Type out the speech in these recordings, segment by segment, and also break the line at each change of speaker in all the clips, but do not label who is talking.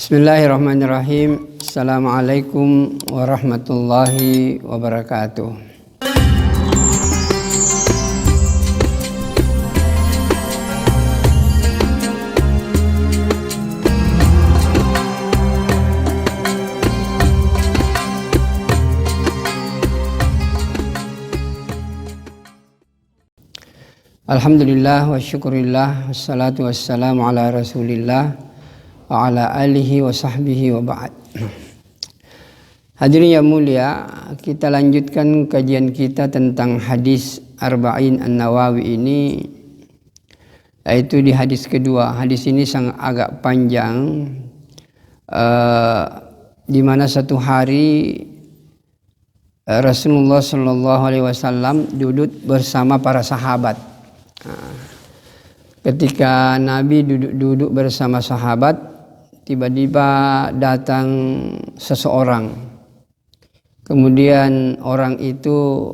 Bismillahirrahmanirrahim. Assalamualaikum warahmatullahi wabarakatuh. Alhamdulillah wa syukurillah, wassalatu wassalamu ala rasulillah wa ala alihi wa sahbihi wa ba'd. Hadirin yang mulia, kita lanjutkan kajian kita tentang hadis Arba'in An-Nawawi ini, yaitu di hadis kedua. Hadis ini sangat agak panjang, di mana satu hari Rasulullah Shallallahu Alaihi Wasallam duduk bersama para sahabat. Ketika Nabi duduk bersama sahabat, tiba-tiba datang seseorang. Kemudian orang itu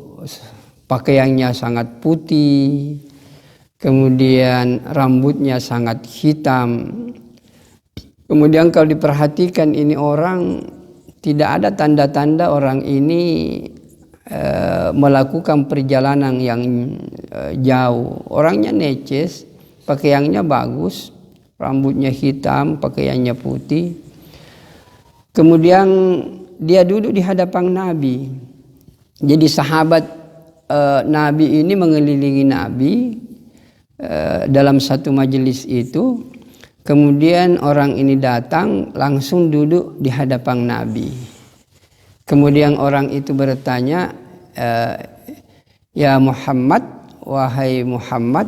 pakaiannya sangat putih, kemudian rambutnya sangat hitam. Kemudian kalau diperhatikan ini orang, tidak ada tanda-tanda orang ini melakukan perjalanan yang jauh. Orangnya necis, pakaiannya bagus, rambutnya hitam, pakaiannya putih. Kemudian dia duduk di hadapan Nabi. Jadi sahabat Nabi ini mengelilingi Nabi dalam satu majelis itu. Kemudian orang ini datang langsung duduk di hadapan Nabi. Kemudian orang itu bertanya, ya Muhammad, wahai Muhammad,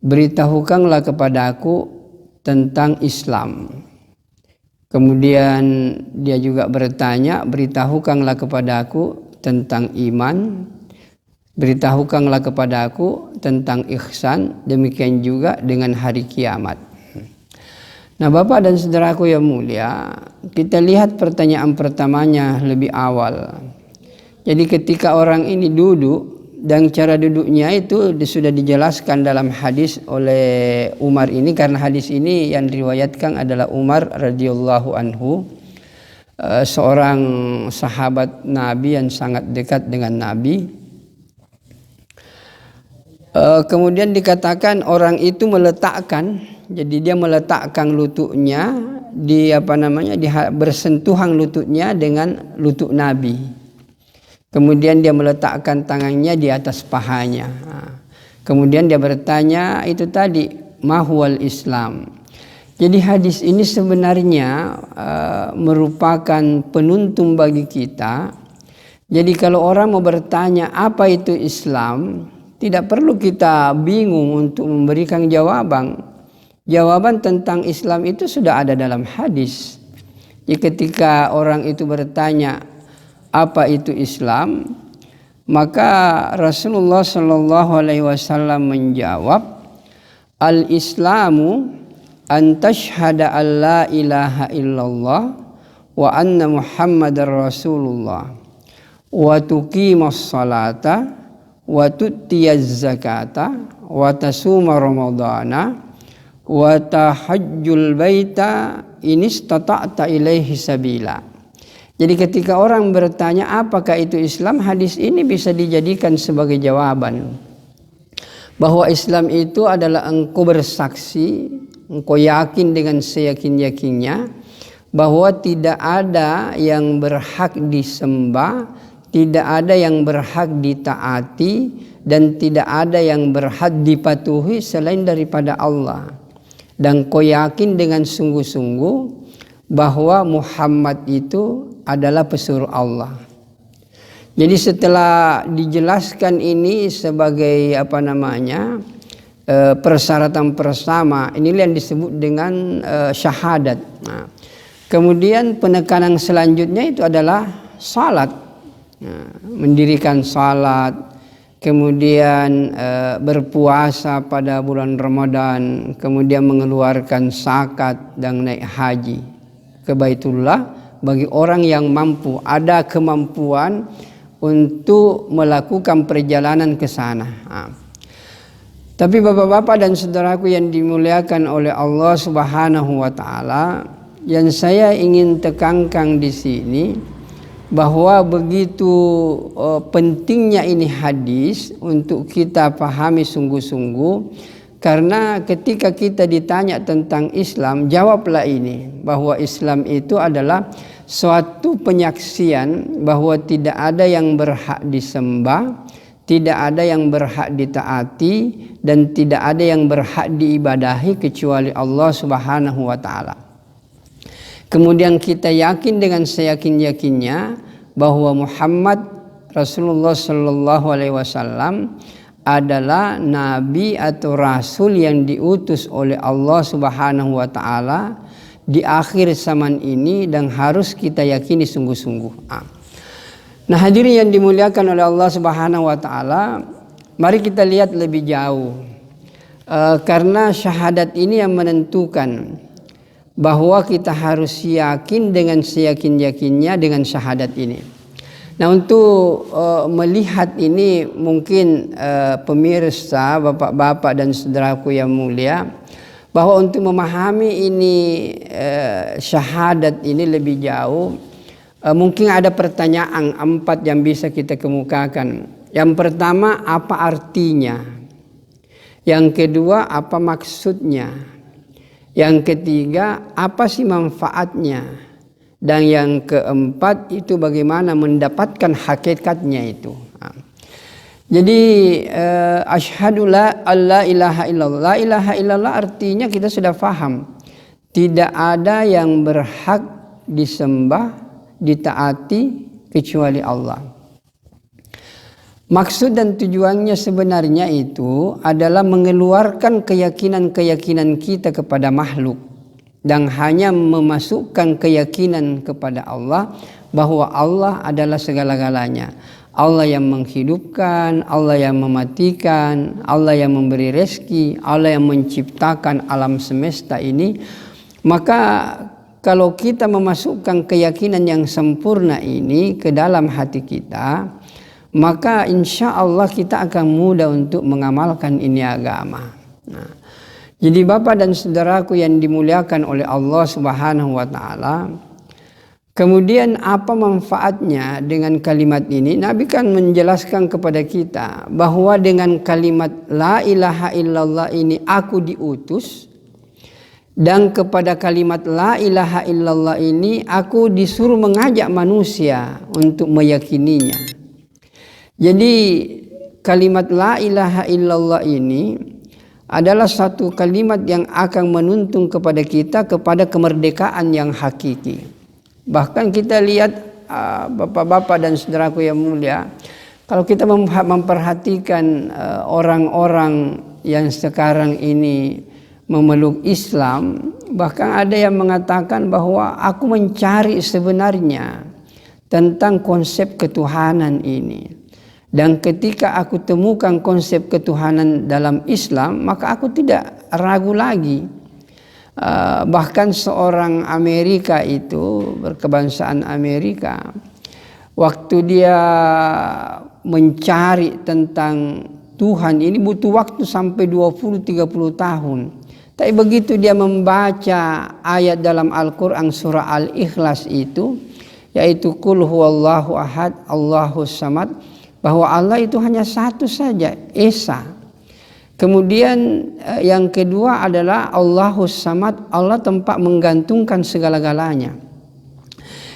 beritahukanlah kepadaku tentang Islam. Kemudian dia juga bertanya, beritahukanlah kepadaku tentang iman, beritahukanlah kepadaku tentang ihsan, demikian juga dengan hari kiamat. Nah, Bapak dan saudaraku yang mulia, kita lihat pertanyaan pertamanya lebih awal. Jadi ketika orang ini duduk, dan cara duduknya itu sudah dijelaskan dalam hadis oleh Umar ini, karena hadis ini yang diriwayatkan adalah Umar radhiyallahu anhu, seorang sahabat Nabi yang sangat dekat dengan Nabi. Kemudian dikatakan orang itu meletakkan, jadi dia meletakkan lututnya bersentuhan lututnya dengan lutut Nabi. Kemudian dia meletakkan tangannya di atas pahanya. Kemudian dia bertanya itu tadi, mahwal Islam. Jadi hadis ini sebenarnya merupakan penuntun bagi kita. Jadi kalau orang mau bertanya apa itu Islam, tidak perlu kita bingung untuk memberikan jawaban. Jawaban tentang Islam itu sudah ada dalam hadis. Jadi ketika orang itu bertanya apa itu Islam, maka Rasulullah Shallallahu Alaihi Wasallam menjawab, al-Islamu an tashhada an la ilaha illallah wa anna Muhammadar Rasulullah wa tuqimas salata wa tu'tiyaz zakata wa tasuma ramadana wa tahajjul baita in istata'ta ilaihi sabila. Jadi ketika orang bertanya apakah itu Islam, hadis ini bisa dijadikan sebagai jawaban bahwa Islam itu adalah engkau bersaksi, engkau yakin dengan seyakin-yakinnya bahwa tidak ada yang berhak disembah, tidak ada yang berhak ditaati, dan tidak ada yang berhak dipatuhi selain daripada Allah. Dan kau yakin dengan sungguh-sungguh bahwa Muhammad itu adalah pesuruh Allah. Jadi setelah dijelaskan ini sebagai persyaratan pertama, inilah yang disebut dengan syahadat. Nah, kemudian penekanan selanjutnya itu adalah salat. Mendirikan salat, kemudian berpuasa pada bulan Ramadan, kemudian mengeluarkan zakat dan naik haji ke Baitullah bagi orang yang mampu, ada kemampuan untuk melakukan perjalanan ke sana. Tapi bapak-bapak dan saudaraku yang dimuliakan oleh Allah Subhanahu wa taala, yang saya ingin tekankan di sini bahwa begitu pentingnya ini hadis untuk kita pahami sungguh-sungguh, karena ketika kita ditanya tentang Islam, jawablah ini, bahwa Islam itu adalah suatu penyaksian bahwa tidak ada yang berhak disembah, tidak ada yang berhak ditaati, dan tidak ada yang berhak diibadahi kecuali Allah Subhanahu wa taala. Kemudian kita yakin dengan seyakin-yakinnya bahwa Muhammad Rasulullah Sallallahu Alaihi Wasallam adalah nabi atau rasul yang diutus oleh Allah Subhanahu wa taala di akhir zaman ini, dan harus kita yakini sungguh-sungguh. Nah, hadirin yang dimuliakan oleh Allah Subhanahu wa taala, mari kita lihat lebih jauh. Karena syahadat ini yang menentukan bahwa kita harus yakin dengan seyakin-yakinnya dengan syahadat ini. Nah, untuk melihat ini mungkin pemirsa, bapak-bapak dan saudaraku yang mulia, bahwa untuk memahami ini syahadat ini lebih jauh, mungkin ada pertanyaan 4 yang bisa kita kemukakan. Yang pertama, apa artinya? Yang kedua, apa maksudnya? Yang ketiga, apa sih manfaatnya? Dan yang keempat itu bagaimana mendapatkan hakikatnya itu. Jadi asyhadu alla ilaha illallah. La ilaha illallah artinya kita sudah paham. Tidak ada yang berhak disembah, ditaati kecuali Allah. Maksud dan tujuannya sebenarnya itu adalah mengeluarkan keyakinan-keyakinan kita kepada makhluk dan hanya memasukkan keyakinan kepada Allah bahwa Allah adalah segala-galanya. Allah yang menghidupkan, Allah yang mematikan, Allah yang memberi rezeki, Allah yang menciptakan alam semesta ini. Maka kalau kita memasukkan keyakinan yang sempurna ini ke dalam hati kita, maka insya Allah kita akan mudah untuk mengamalkan ini agama. Nah, jadi Bapak dan saudaraku yang dimuliakan oleh Allah Subhanahu wa taala, kemudian apa manfaatnya dengan kalimat ini? Nabi kan menjelaskan kepada kita bahwa dengan kalimat la ilaha illallah ini aku diutus, dan kepada kalimat la ilaha illallah ini aku disuruh mengajak manusia untuk meyakininya. Jadi kalimat la ilaha illallah ini adalah satu kalimat yang akan menuntun kepada kita kepada kemerdekaan yang hakiki. Bahkan kita lihat bapak-bapak dan saudaraku yang mulia, kalau kita memperhatikan orang-orang yang sekarang ini memeluk Islam, bahkan ada yang mengatakan bahwa aku mencari sebenarnya tentang konsep ketuhanan ini. Dan ketika aku temukan konsep ketuhanan dalam Islam, maka aku tidak ragu lagi. Bahkan seorang Amerika itu, berkebangsaan Amerika, waktu dia mencari tentang Tuhan ini butuh waktu sampai 20-30 tahun. Tapi begitu dia membaca ayat dalam Al-Quran surah Al-Ikhlas itu, yaitu Qul huwallahu ahad, Allahus samad, bahwa Allah itu hanya satu saja, Esa. Kemudian yang kedua adalah Allahus samad, Allah tempat menggantungkan segala-galanya.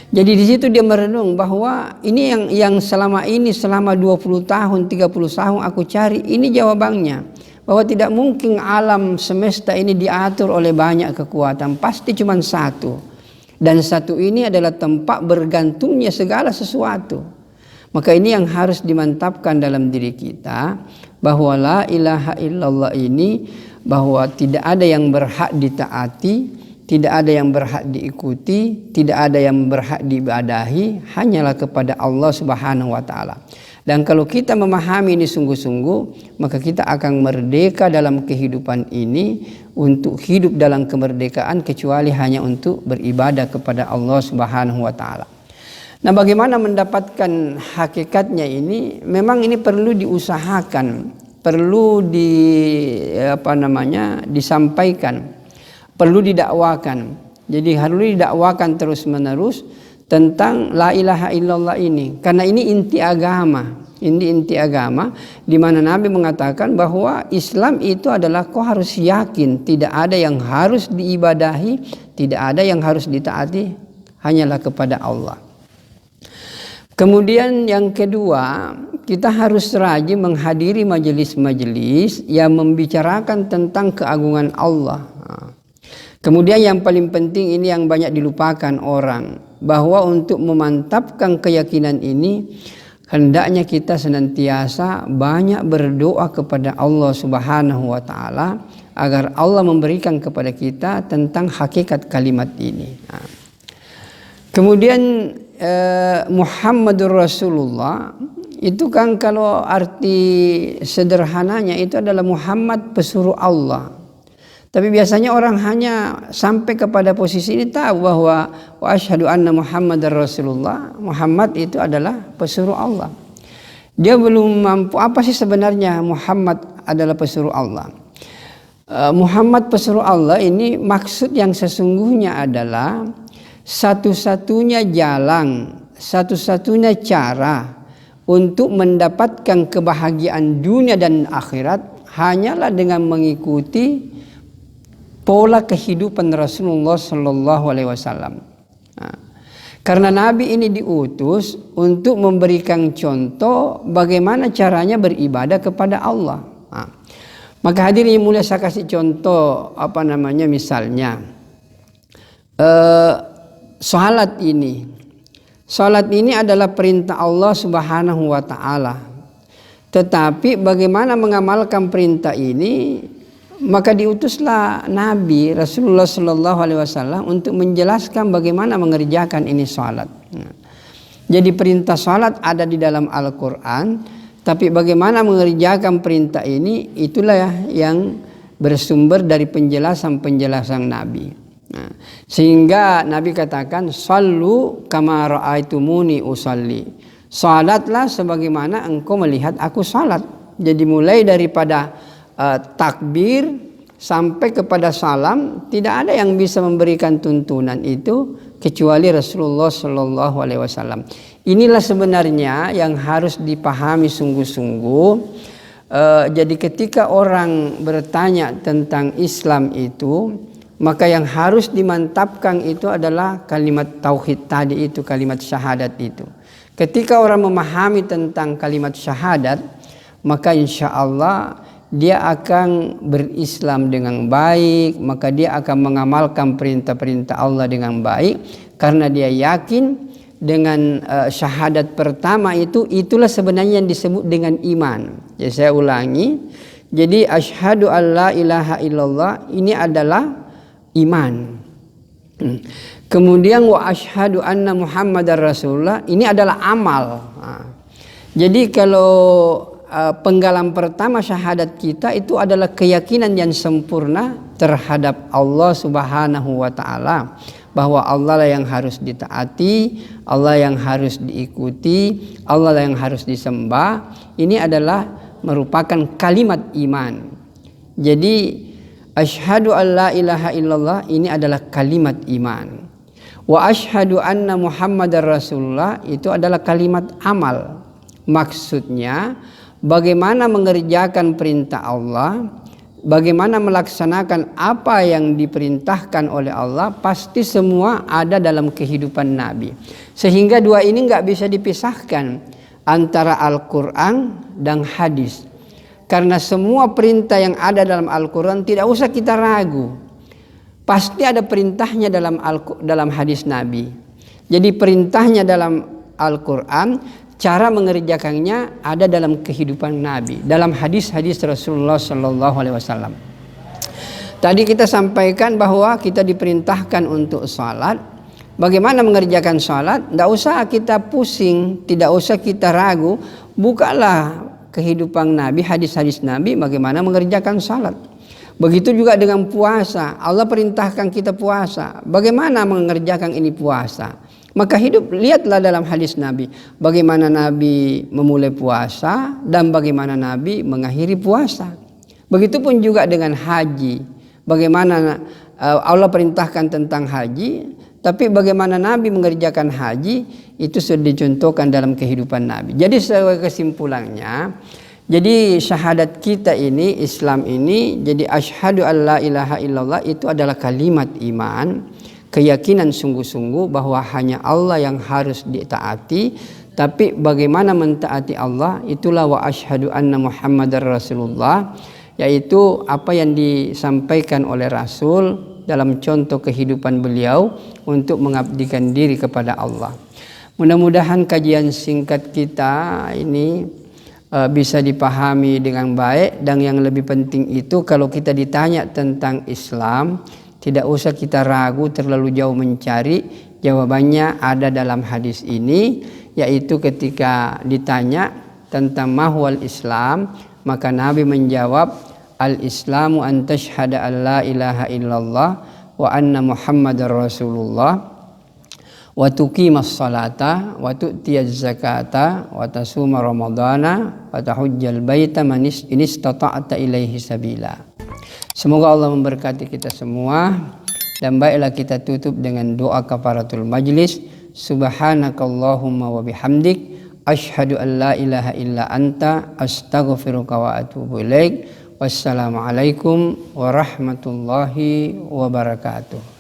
Jadi di situ dia merenung bahwa ini yang selama 20 tahun, 30 tahun aku cari, ini jawabannya. Bahwa tidak mungkin alam semesta ini diatur oleh banyak kekuatan, pasti cuma satu. Dan satu ini adalah tempat bergantungnya segala sesuatu. Maka ini yang harus dimantapkan dalam diri kita, bahwa la ilaha illallah ini, bahwa tidak ada yang berhak ditaati, tidak ada yang berhak diikuti, tidak ada yang berhak diibadahi, hanyalah kepada Allah Subhanahu wa taala. Dan kalau kita memahami ini sungguh-sungguh, maka kita akan merdeka dalam kehidupan ini untuk hidup dalam kemerdekaan, kecuali hanya untuk beribadah kepada Allah Subhanahu wa taala. Nah, bagaimana mendapatkan hakikatnya ini? Memang ini perlu diusahakan, perlu disampaikan, perlu didakwakan. Jadi harus didakwakan terus-menerus tentang la ilaha illallah ini. Karena ini inti agama. Ini inti agama di mana Nabi mengatakan bahwa Islam itu adalah kau harus yakin tidak ada yang harus diibadahi, tidak ada yang harus ditaati, hanyalah kepada Allah. Kemudian yang kedua, kita harus rajin menghadiri majelis-majelis yang membicarakan tentang keagungan Allah. Kemudian yang paling penting ini yang banyak dilupakan orang, bahwa untuk memantapkan keyakinan ini hendaknya kita senantiasa banyak berdoa kepada Allah Subhanahu wa taala agar Allah memberikan kepada kita tentang hakikat kalimat ini. Kemudian Muhammadur Rasulullah itu kan kalau arti sederhananya itu adalah Muhammad pesuruh Allah. Tapi biasanya orang hanya sampai kepada posisi ini tahu bahwa wa asyhadu anna Muhammadar Rasulullah, Muhammad itu adalah pesuruh Allah. Dia belum mampu apa sih sebenarnya Muhammad adalah pesuruh Allah. Muhammad pesuruh Allah ini maksud yang sesungguhnya adalah satu-satunya jalan, satu-satunya cara untuk mendapatkan kebahagiaan dunia dan akhirat hanyalah dengan mengikuti pola kehidupan Rasulullah Sallallahu Alaihi Wasallam. Karena Nabi ini diutus untuk memberikan contoh bagaimana caranya beribadah kepada Allah. Maka hadirin yang mulia, saya kasih contoh misalnya salat ini. Salat ini adalah perintah Allah Subhanahu wa taala. Tetapi bagaimana mengamalkan perintah ini? Maka diutuslah Nabi Rasulullah Sallallahu Alaihi Wasallam untuk menjelaskan bagaimana mengerjakan ini salat. Jadi perintah salat ada di dalam Al-Quran, tapi bagaimana mengerjakan perintah ini itulah yang bersumber dari penjelasan-penjelasan Nabi. Sehingga Nabi katakan sallu kama ra'aitumuni usalli. Salatlah sebagaimana engkau melihat aku salat. Jadi mulai daripada takbir sampai kepada salam tidak ada yang bisa memberikan tuntunan itu kecuali Rasulullah Shallallahu Alaihi Wasallam. Inilah sebenarnya yang harus dipahami sungguh-sungguh. Jadi ketika orang bertanya tentang Islam itu, maka yang harus dimantapkan itu adalah kalimat tauhid tadi itu, kalimat syahadat itu. Ketika orang memahami tentang kalimat syahadat, maka insya Allah dia akan berislam dengan baik, maka dia akan mengamalkan perintah-perintah Allah dengan baik, karena dia yakin dengan syahadat pertama itu, itulah sebenarnya yang disebut dengan iman. Jadi saya ulangi, jadi asyhadu alla ilaha illallah ini adalah iman. Kemudian wa asyhadu anna Muhammadar Rasulullah ini adalah amal. Jadi kalau penggalan pertama syahadat kita itu adalah keyakinan yang sempurna terhadap Allah Subhanahu wa taala, bahwa Allah lah yang harus ditaati, Allah yang harus diikuti, Allah lah yang harus disembah. Ini adalah merupakan kalimat iman. Jadi asyhadu alla ilaha illallah ini adalah kalimat iman. Wa asyhadu anna Muhammadar Rasulullah itu adalah kalimat amal. Maksudnya bagaimana mengerjakan perintah Allah, bagaimana melaksanakan apa yang diperintahkan oleh Allah, pasti semua ada dalam kehidupan Nabi. Sehingga dua ini nggak bisa dipisahkan antara Al-Quran dan hadis. Karena semua perintah yang ada dalam Al-Quran tidak usah kita ragu. Pasti ada perintahnya dalam hadis Nabi. Jadi perintahnya dalam Al-Quran, cara mengerjakannya ada dalam kehidupan Nabi, dalam hadis-hadis Rasulullah Sallallahu Alaihi Wasallam. Tadi kita sampaikan bahwa kita diperintahkan untuk salat. Bagaimana mengerjakan salat? Tidak usah kita pusing, tidak usah kita ragu. Bukalah kehidupan Nabi, hadis-hadis Nabi, bagaimana mengerjakan salat. Begitu juga dengan puasa. Allah perintahkan kita puasa. Bagaimana mengerjakan ini puasa? Maka lihatlah dalam hadis Nabi, bagaimana Nabi memulai puasa dan bagaimana Nabi mengakhiri puasa. Begitupun juga dengan haji, bagaimana Allah perintahkan tentang haji, tapi bagaimana Nabi mengerjakan haji itu sudah dicontohkan dalam kehidupan Nabi. Jadi sebagai kesimpulannya, jadi syahadat kita ini, Islam ini, jadi asyhadu alla ilaha illallah itu adalah kalimat iman, keyakinan sungguh-sungguh bahwa hanya Allah yang harus ditaati. Tapi bagaimana mentaati Allah, itulah wa asyhadu anna Muhammadar Rasulullah, yaitu apa yang disampaikan oleh Rasul dalam contoh kehidupan beliau untuk mengabdikan diri kepada Allah. Mudah-mudahan kajian singkat kita ini bisa dipahami dengan baik, dan yang lebih penting itu kalau kita ditanya tentang Islam, tidak usah kita ragu terlalu jauh mencari, jawabannya ada dalam hadis ini, yaitu ketika ditanya tentang mahwal Islam, maka Nabi menjawab, al-Islamu an tashhada an la ilaha illallah wa anna Muhammadar Rasulullah wa tuqimas salata wa tu'tiyaz zakata wa tasuma ramadana wa tahujjal baita man istata'ta ilaihi sabila. Semoga Allah memberkati kita semua, dan baiklah kita tutup dengan doa kafaratul majlis. Subhanakallahumma wa bihamdik asyhadu an la ilaha illa anta astaghfiruka wa atubu ilaik. Wassalamualaikum warahmatullahi wabarakatuh.